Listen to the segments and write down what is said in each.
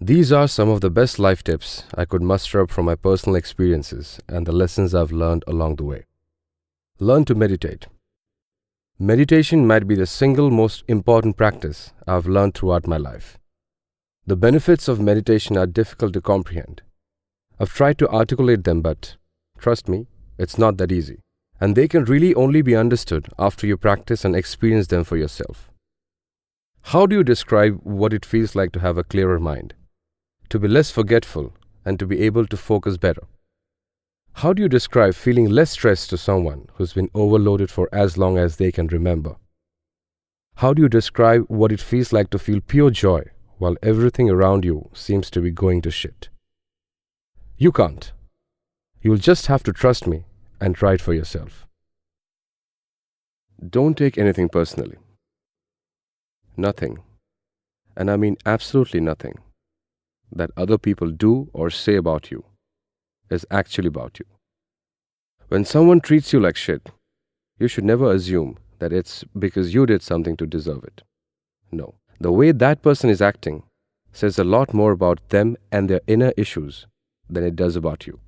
These are some of the best life tips I could muster up from my personal experiences and the lessons I've learned along the way. Learn to meditate. Meditation might be the single most important practice I've learned throughout my life. The benefits of meditation are difficult to comprehend. I've tried to articulate them, but trust me, it's not that easy. And they can really only be understood after you practice and experience them for yourself. How do you describe what it feels like to have a clearer mind, to be less forgetful, and to be able to focus better? How do you describe feeling less stressed to someone who's been overloaded for as long as they can remember? How do you describe what it feels like to feel pure joy while everything around you seems to be going to shit? You can't. You'll just have to trust me and try it for yourself. Don't take anything personally. Nothing, and I mean absolutely nothing, that other people do or say about you is actually about you. When someone treats you like shit, you should never assume that it's because you did something to deserve it. No, the way that person is acting says a lot more about them and their inner issues than it does about you.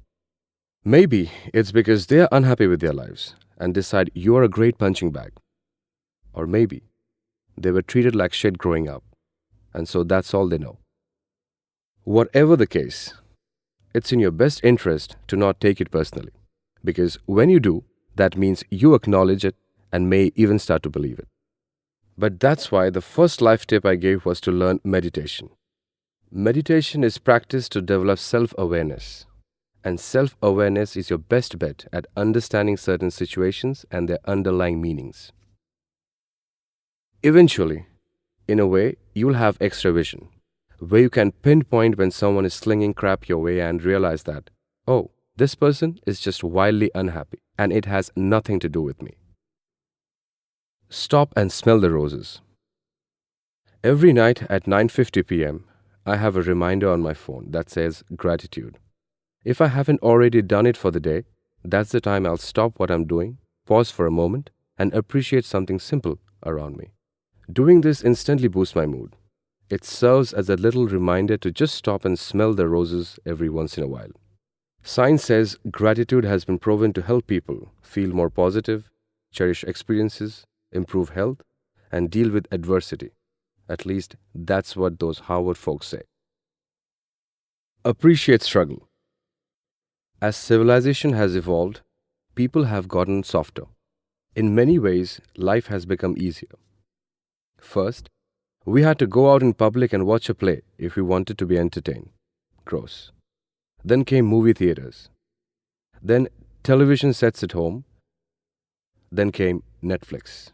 Maybe it's because they are unhappy with their lives and decide you are a great punching bag. Or maybe they were treated like shit growing up, and so that's all they know. Whatever the case, it's in your best interest to not take it personally, because when you do, that means you acknowledge it and may even start to believe it. But that's why the first life tip I gave was to learn meditation. Meditation is practice to develop self-awareness. And self-awareness is your best bet at understanding certain situations and their underlying meanings. Eventually, in a way, you'll have extra vision, where you can pinpoint when someone is slinging crap your way and realize that, oh, this person is just wildly unhappy and it has nothing to do with me. Stop and smell the roses. Every night at 9:50 p.m., I have a reminder on my phone that says gratitude. If I haven't already done it for the day, that's the time I'll stop what I'm doing, pause for a moment, and appreciate something simple around me. Doing this instantly boosts my mood. It serves as a little reminder to just stop and smell the roses every once in a while. Science says gratitude has been proven to help people feel more positive, cherish experiences, improve health, and deal with adversity. At least that's what those Harvard folks say. Appreciate struggle. As civilization has evolved, people have gotten softer. In many ways, life has become easier. First, we had to go out in public and watch a play if we wanted to be entertained. Gross. Then came movie theaters. Then television sets at home. Then came Netflix.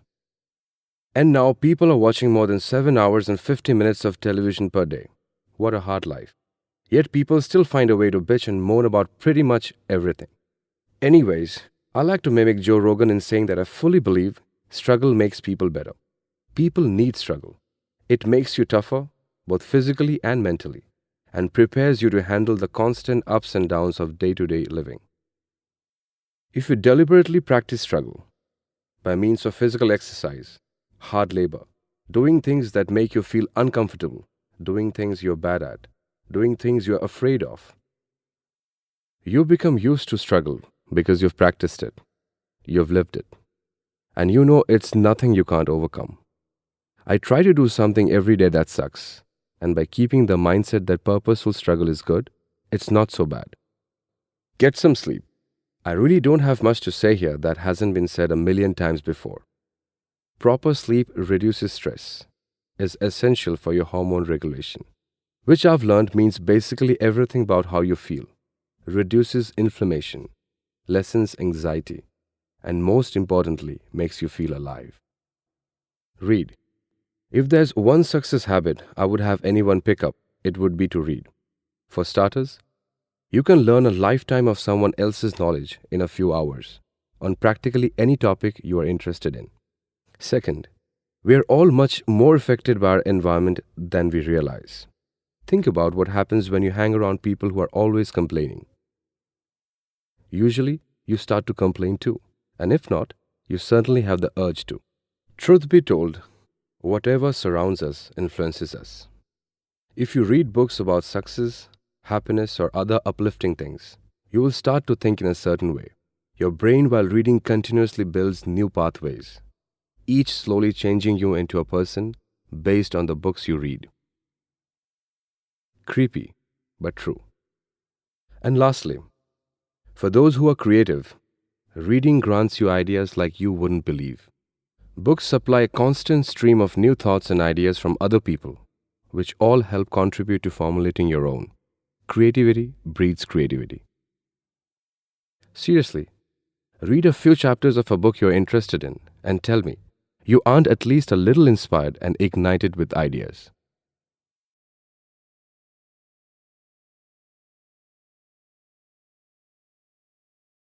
And now people are watching more than 7 hours and 50 minutes of television per day. What a hard life. Yet people still find a way to bitch and moan about pretty much everything. Anyways, I like to mimic Joe Rogan in saying that I fully believe struggle makes people better. People need struggle. It makes you tougher, both physically and mentally, and prepares you to handle the constant ups and downs of day-to-day living. If you deliberately practice struggle, by means of physical exercise, hard labor, doing things that make you feel uncomfortable, doing things you're bad at, doing things you're afraid of, you become used to struggle because you've practiced it, you've lived it, and you know it's nothing you can't overcome. I try to do something every day that sucks, and by keeping the mindset that purposeful struggle is good, it's not so bad. Get some sleep. I really don't have much to say here that hasn't been said a million times before. Proper sleep reduces stress, is essential for your hormone regulation, which I've learned means basically everything about how you feel, reduces inflammation, lessens anxiety, and most importantly, makes you feel alive. Read. If there's one success habit I would have anyone pick up, it would be to read. For starters, you can learn a lifetime of someone else's knowledge in a few hours on practically any topic you are interested in. Second, we are all much more affected by our environment than we realize. Think about what happens when you hang around people who are always complaining. Usually, you start to complain too, and if not, you certainly have the urge to. Truth be told, whatever surrounds us influences us. If you read books about success, happiness, or other uplifting things, you will start to think in a certain way. Your brain, while reading, continuously builds new pathways, each slowly changing you into a person based on the books you read. Creepy, but true. And lastly, for those who are creative, reading grants you ideas like you wouldn't believe. Books supply a constant stream of new thoughts and ideas from other people, which all help contribute to formulating your own. Creativity breeds creativity. Seriously, read a few chapters of a book you're interested in and tell me, you aren't at least a little inspired and ignited with ideas.